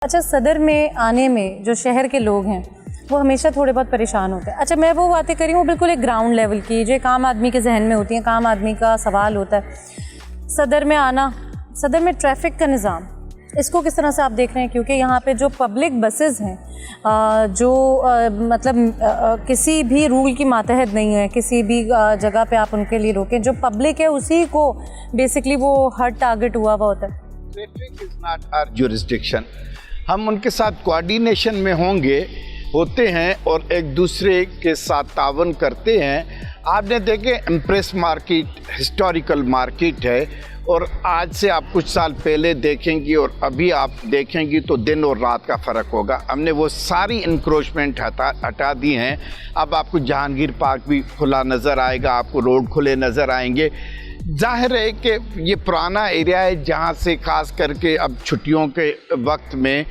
अच्छा, सदर में आने में जो शहर के लोग हैं वो हमेशा थोड़े बहुत परेशान होते हैं। अच्छा, मैं वो बातें करी हूँ बिल्कुल एक ग्राउंड लेवल की, जो एक आम आदमी के जहन में होती हैं, आम आदमी का सवाल होता है। सदर में आना, सदर में ट्रैफिक का निज़ाम, इसको किस तरह से आप देख रहे हैं? क्योंकि यहाँ पे जो पब्लिक बसेस हैं मतलब किसी भी रूल की मातहत नहीं है, किसी भी जगह पे आप उनके लिए रोकें, जो पब्लिक है उसी को बेसिकली वो हर टारगेट हुआ होता है। Traffic is not our jurisdiction. हम उनके साथ कोऑर्डिनेशन में होते हैं और एक दूसरे के साथ तावन करते हैं। आपने देखे एम्प्रेस मार्केट हिस्टोरिकल मार्केट है, और आज से आप कुछ साल पहले देखेंगी और अभी आप देखेंगी तो दिन और रात का फ़र्क होगा। हमने वो सारी इंक्रोचमेंट हटा दी हैं। अब आपको जहांगीर पार्क भी खुला नज़र आएगा, आपको रोड खुले नज़र आएंगे। जाहिर है कि ये पुराना एरिया है जहाँ से ख़ास करके अब छुट्टियों के वक्त में